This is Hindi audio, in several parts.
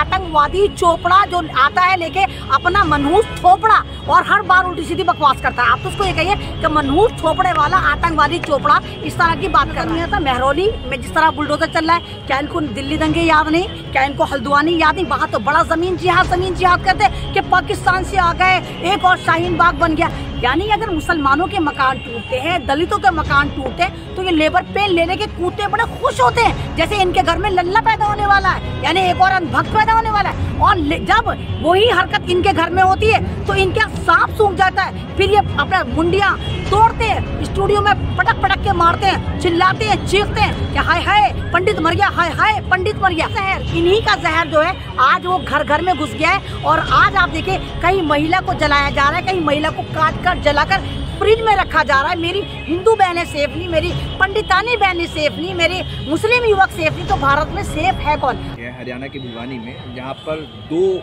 आतंकवादी चोपड़ा जो आता है लेके अपना मनहूस थोपड़ा और हर बार उल्टी सीधी बकवास करता है। आप तो उसको ये कहिए कि मनहूस थोपड़े वाला आतंकवादी चोपड़ा इस तरह की बात कर रही है। महरौली में जिस तरह बुलडोजर चल रहा है, क्या इनको दिल्ली दंगे याद नहीं, क्या इनको हल्द्वानी याद नहीं? वहाँ तो बड़ा जमीन जिहाद करते कि पाकिस्तान से आ गए, एक और शाहीन बाग बन गया। यानी अगर मुसलमानों के मकान टूटते हैं, दलितों के मकान टूटते हैं, तो ये लेबर पेन लेने के कूदते बड़े खुश होते हैं, जैसे इनके घर में लल्ला पैदा होने वाला है, यानी एक और अंधभक्त पैदा होने वाला है। और जब वही हरकत इनके घर में होती है तो इनके सांप सूख जाता है, फिर ये अपना मुंडियां तोड़ते हैं, स्टूडियो में पटक के मारते हैं, चिल्लाते हैं, चीखते हैं कि हाय हाय पंडित मर गया, हाय हाय पंडित मर गया। जहर, इन्हीं का जहर जो है आज वो घर घर में घुस गया है। और आज आप देखिए कहीं महिला को जलाया जा रहा है, कहीं महिला को काट कर जलाकर फ्रिज में रखा जा रहा है। मेरी हिंदू बहनें सेफ नहीं, मेरी पंडितानी बहनें सेफ नहीं, मेरे मुस्लिम युवक सेफ नहीं, तो भारत में सेफ है कौन? हरियाणा के भिवानी में जहाँ पर दो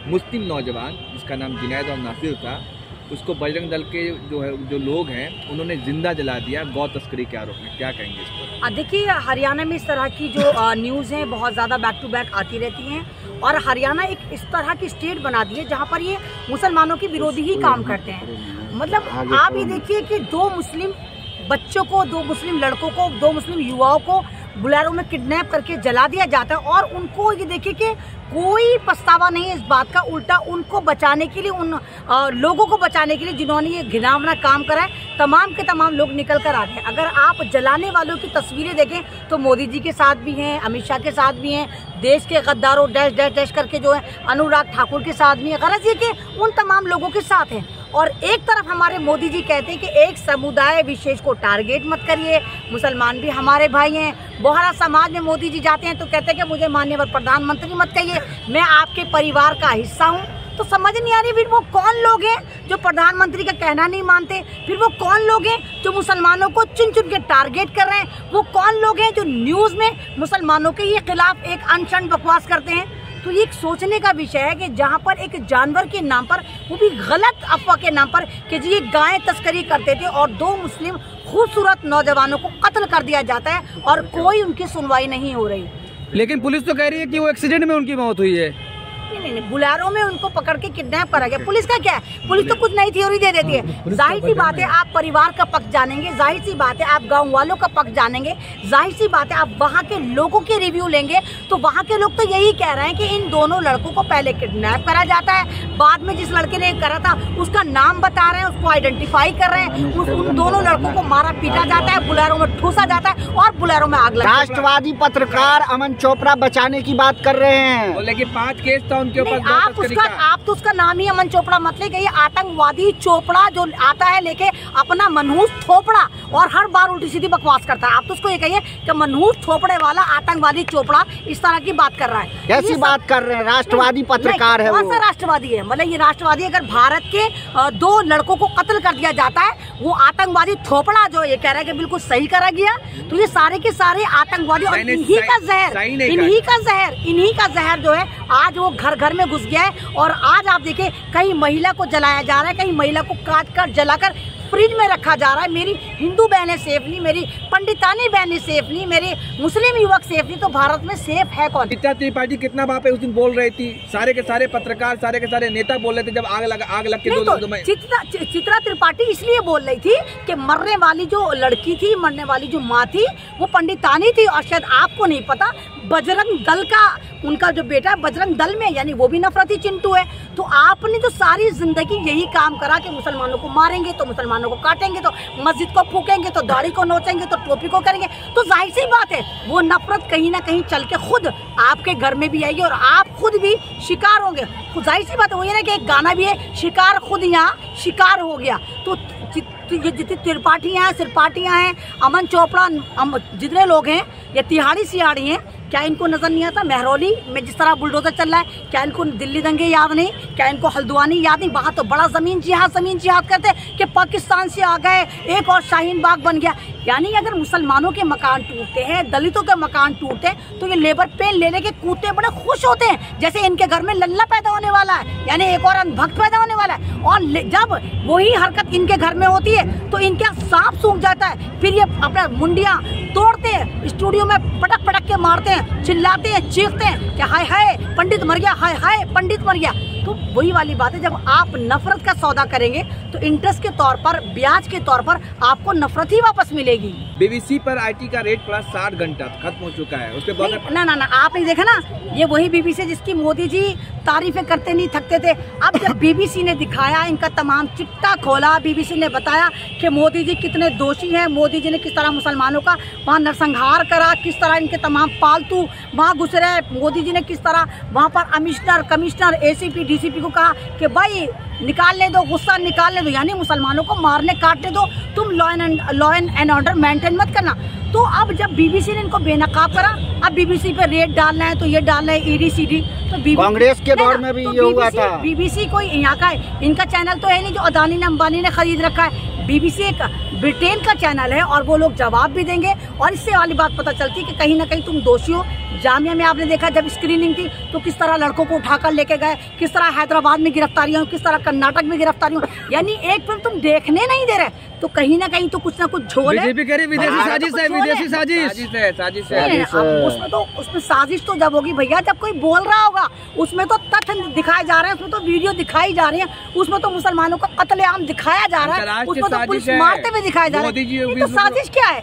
मुस्लिम नौजवान जिसका नाम जुनैद और नासिर था, उसको बजरंग दल के जो लोग हैं उन्होंने जिंदा जला दिया गौ तस्करी के आरोप में। क्या कहेंगे इस पर? देखिए हरियाणा में इस तरह की जो न्यूज़ हैं बहुत ज़्यादा बैक टू बैक आती रहती हैं, और हरियाणा एक इस तरह की स्टेट बना दी है जहाँ पर ये मुसलमानों के विरोधी ही काम करते हैं। मतलब आप ये देखिए कि दो मुस्लिम बच्चों को, दो मुस्लिम लड़कों को, दो मुस्लिम युवाओं को बुलेरो में किडनैप करके जला दिया जाता है, और उनको ये देखिए कि कोई पछतावा नहीं है इस बात का। उल्टा उनको बचाने के लिए, उन लोगों को बचाने के लिए जिन्होंने ये घिनौना काम करा है, तमाम के तमाम लोग निकल कर आ गए। अगर आप जलाने वालों की तस्वीरें देखें तो मोदी जी के साथ भी हैं, अमित शाह के साथ भी हैं, देश के गद्दारों डैश डैश डैश करके जो है अनुराग ठाकुर के साथ भी है। गरज ये कि उन तमाम लोगों के साथ हैं। और एक तरफ हमारे मोदी जी कहते हैं कि एक समुदाय विशेष को टारगेट मत करिए, मुसलमान भी हमारे भाई हैं। बोहरा समाज में मोदी जी जाते हैं तो कहते हैं कि मुझे माननीय प्रधानमंत्री मत कहिए, मैं आपके परिवार का हिस्सा हूँ। तो समझ नहीं आ रही फिर वो कौन लोग हैं जो प्रधानमंत्री का कहना नहीं मानते, फिर वो कौन लोग हैं जो मुसलमानों को चुन चुन के टारगेट कर रहे हैं, वो कौन लोग हैं जो न्यूज़ में मुसलमानों के ये खिलाफ एक अनशन बकवास करते हैं। तो ये एक सोचने का विषय है कि जहाँ पर एक जानवर के नाम पर, वो भी गलत अफवाह के नाम पर, कि जी ये गाय तस्करी करते थे और दो मुस्लिम खूबसूरत नौजवानों को कत्ल कर दिया जाता है और कोई उनकी सुनवाई नहीं हो रही। लेकिन पुलिस तो कह रही है कि वो एक्सीडेंट में उनकी मौत हुई है। नहीं, बुलेरो में उनको पकड़ के किडनैप करा गया। पुलिस का क्या है? पुलिस तो कुछ नई थ्योरी दे देती है। जाहिर सी बात है आप परिवार का पक्ष जानेंगे, जाहिर सी बात है आप गांव वालों का पक्ष जानेंगे, जाहिर सी बात है आप वहां के लोगों के रिव्यू लेंगे। तो वहां के लोग तो यही कह रहे हैं कि इन दोनों लड़कों को पहले किडनैप करा जाता है, बाद में जिस लड़के ने करा था उसका नाम बता रहे हैं, उसको आइडेंटिफाई कर रहे हैं, उन दोनों लड़कों को मारा पीटा जाता है, बुलेरो में ठूसा जाता है और बुलेरो में आग लगा। राष्ट्रवादी पत्रकार अमन चोपड़ा बचाने की बात कर रहे हैं, लेकिन 5 केस था उनके ऊपर। आप तो उसका नाम ही अमन चोपड़ा मत ले, ये आतंकवादी चोपड़ा जो आता है लेके अपना मनहूस थोपड़ा और हर बार उल्टी सीधी बकवास करता है। आप तो उसको ये कहिए कि मनहूस थोपड़े वाला आतंकवादी चोपड़ा इस तरह की बात कर रहा है। कैसी बात कर रहे हैं? राष्ट्रवादी पत्रकार है वो। कौन सा राष्ट्रवादी है? मतलब ये राष्ट्रवादी अगर भारत के दो लड़कों को कत्ल कर दिया जाता है, वो आतंकवादी थोपड़ा जो ये कह रहा है कि बिल्कुल सही करा गया, तो ये सारे के सारे आतंकवादी और इन्हीं का जहर जो है आज वो घर घर में घुस गया है। और आज आप देखिए कहीं महिला को जलाया जा रहा है, कहीं महिला को काट कर जलाकर फ्रिज में रखा जा रहा है। मेरी हिंदू बहनें सेफ नहीं, मेरी पंडितानी बहनें सेफ नहीं, मेरे मुस्लिम युवक सेफ नहीं, तो भारत में सेफ है कौन? चित्रा त्रिपाठी कितना वहाँ पे उस दिन बोल रही थी, सारे के सारे पत्रकार, सारे के सारे नेता बोल रहे थे जब आग लग के। चित्रा त्रिपाठी इसलिए बोल रही थी कि मरने वाली जो लड़की थी, मरने वाली जो माँ थी, वो पंडितानी थी। और शायद आपको नहीं पता, बजरंग दल का उनका जो बेटा बजरंग दल में, यानी वो भी नफरती चिंटू है। तो आपने जो सारी जिंदगी यही काम करा कि मुसलमानों को मारेंगे तो मुसलमानों को काटेंगे, तो मस्जिद को फूकेंगे, तो दाढ़ी को नोचेंगे, तो टोपी को करेंगे, तो जाहिर सी बात है वो नफरत कहीं ना कहीं चल के खुद आपके घर में भी आएगी और आप खुद भी शिकार होंगे। जाहिर सी बात है, वही ना कि एक गाना भी है, शिकार खुद यहाँ शिकार हो गया। तो ये जितनी त्रिपाठियाँ हैं, अमन चोपड़ा, जितने लोग हैं, ये तिहाड़ी सिहाड़ी हैं, क्या इनको नजर नहीं आता? महरौली में जिस तरह बुलडोजर चल रहा है, क्या इनको दिल्ली दंगे याद नहीं, क्या इनको हल्द्वानी याद नहीं? वहाँ तो बड़ा जमीन जिहाद करते कि पाकिस्तान से आ गए, एक और शाहीन बाग बन गया। यानी अगर मुसलमानों के मकान टूटते हैं, दलितों के मकान टूटते हैं, तो ये लेबर पेन लेने के कूदते बड़े खुश होते हैं, जैसे इनके घर में लल्ला पैदा होने वाला है, यानी एक और अंधभक्त पैदा होने वाला है। और जब वही हरकत इनके घर में होती है तो इनके सांप सूख जाता है, फिर ये अपना मुंडियां तोड़ते हैं, स्टूडियो में पटक पटक के मारते हैं, चिल्लाते हैं, चीखते हैं कि हाय हाय पंडित मर गया, हाय हाय पंडित मर गया। तो वही वाली बात है, जब आप नफरत का सौदा करेंगे तो इंटरेस्ट के तौर पर, ब्याज के तौर पर आपको नफरत ही वापस मिलेगी। बीबीसी पर आईटी का रेट पड़ा 60 घंटा खत्म हो चुका है, उसके बाद ना ना ना आप नहीं देखा ना, ये वही बीबीसी जिसकी मोदी जी तारीफें करते नहीं थकते थे। अब जब बीबीसी ने दिखाया, इनका तमाम चिट्टा खोला, बीबीसी ने बताया कि मोदी जी कितने दोषी हैं, मोदी जी ने किस तरह मुसलमानों का वहाँ नरसंहार करा, किस तरह इनके तमाम पालतू वहाँ घुस रहे, मोदी जी ने किस तरह वहाँ पर कमिश्नर एसीपी डीसीपी को कहा कि भाई निकालने दो, गुस्सा निकालने दो, यानी मुसलमानों को मारने काटने दो, तुम लॉ एंड ऑर्डर मेंटेन मत करना। तो अब जब बीबीसी ने इनको बेनकाब करा, अब बीबीसी पे रेट डालना है, तो ये डालना है ईडी सीडी। तो कांग्रेस के दौर में भी ये हुआ था। बीबीसी कोई यहाँ का है, इनका चैनल तो है नहीं जो अदानी ने अंबानी ने खरीद रखा है। बीबीसी एक ब्रिटेन का चैनल है और वो लोग जवाब भी देंगे। और इससे वाली बात पता चलती है कि कहीं ना कहीं तुम दोषी हो। जामिया में आपने देखा जब स्क्रीनिंग थी तो किस तरह लड़कों को उठाकर लेके गए, किस तरह हैदराबाद में गिरफ्तारियां, किस तरह कर्नाटक में गिरफ्तारियां, यानी एक फिल्म तुम देखने नहीं दे रहे, तो कहीं ना कहीं तो कुछ ना कुछ झोल है। बीजेपी कह रही विदेशी साजिश है, विदेशी साजिश है। उसमें साजिश तो जब होगी भैया जब कोई बोल रहा होगा, उसमें तो तथ्य दिखाए जा रहे हैं, उसमें तो वीडियो दिखाई जा रही है, उसमें तो मुसलमानों का कत्लेआम दिखाया जा रहा है, उसमें तो पुलिस मारते हुए दिखाया जा रहा है। तो साजिश क्या है?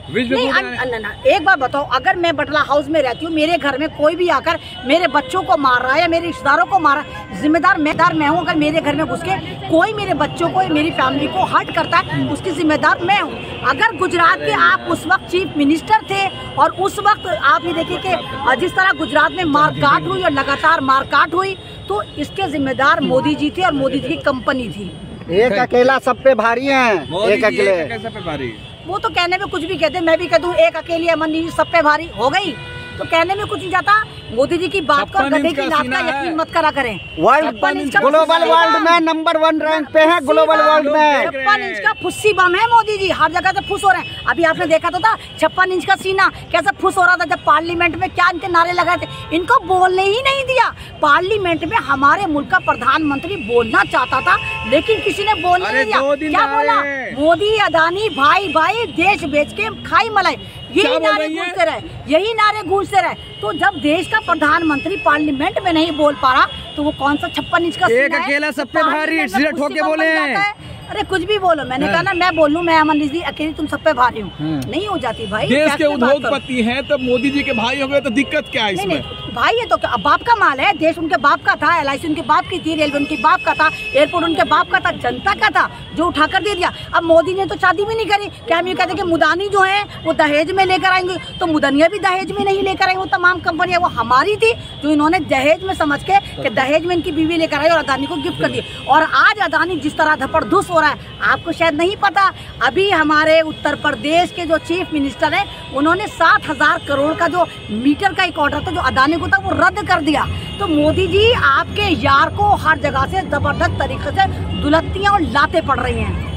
एक बात बताओ, अगर मैं बटला हाउस में रहती हूँ, मेरे घर में कोई भी आकर मेरे बच्चों को मार रहा है या मेरे रिश्तेदारों को मार रहा है, जिम्मेदार मैं हूँ। अगर मेरे घर में घुस के कोई मेरे बच्चों को, मेरी फैमिली को हर्ट करता है, उसकी जिम्मेदार मैं हूँ। अगर गुजरात के आप उस वक्त चीफ मिनिस्टर थे और उस वक्त आप ये देखिए कि जिस तरह गुजरात में मारकाट हुई और लगातार मारकाट हुई, तो इसके जिम्मेदार मोदी जी थे और मोदी जी की कंपनी थी। एक अकेला सब पे भारी है, एक अकेले कैसे पे भारी? वो तो कहने में कुछ भी कहते, मैं भी कह दूं एक अकेली अमन जी सब पे भारी हो गई, तो कहने में कुछ नहीं जाता। मोदी जी की बात को गधे की लात का यकीन मत करा करें। वर्ल्ड ग्लोबल वर्ल्ड में नंबर 1 रैंक पे है, ग्लोबल वर्ल्ड में 56 इंच का फुस्सी बम है मोदी जी, हर जगह से फुस हो रहे हैं। अभी आपने देखा तो था 56 इंच का सीना कैसा फुस हो रहा था जब पार्लियामेंट में क्या इनके नारे लगाए थे, इनको बोलने ही नहीं दिया। पार्लियामेंट में हमारे मुल्क का प्रधानमंत्री बोलना चाहता था लेकिन किसी ने बोलने नहीं दिया। क्या बोला? मोदी अदानी भाई भाई देश बेच के खाई मलाई, यही नारे गूंजते रहे, यही नारे गूंजते रहे। तो जब देश का प्रधानमंत्री पार्लियामेंट में नहीं बोल पा रहा तो वो कौन सा 56 इंच का एक अकेला सब पे भारी सीधे ठोके बोले हैं। अरे कुछ भी बोलो, मैंने कहा ना मैं बोलूं मैं अमन जी अकेली तुम सब पे भारी हूँ, नहीं हो जाती भाई। देश के उद्योगपति हैं तब मोदी जी के भाई हो गए तो दिक्कत क्या है इसमें? नहीं, भाई ये तो बाप का माल है, देश उनके बाप का था, LIC उनके बाप की थी, रेलवे उनके बाप का था, एयरपोर्ट उनके बाप का था, जनता का था जो उठाकर दे दिया। अब मोदी ने तो शादी भी नहीं करी, क्या हम ये कहते कि मुदानी जो है वो दहेज में लेकर आएंगे, तो मुदनिया भी दहेज में नहीं लेकर आई, वो तमाम कंपनियां वो हमारी थी जो इन्होंने दहेज में समझ के कि दहेज में इनकी बीवी लेकर आई और अदानी को गिफ्ट कर दी। और आज अदानी जिस तरह धपड़धुस हो रहा है, आपको शायद नहीं पता, अभी हमारे उत्तर प्रदेश के जो चीफ मिनिस्टर हैं उन्होंने 60,000 करोड़ का जो मीटर का एक ऑर्डर था जो अदानी को था वो रद्द कर दिया। तो मोदी जी आपके यार को हर जगह से जबरदस्त तरीके से दुलत्तियां और लाते पड़ रही हैं।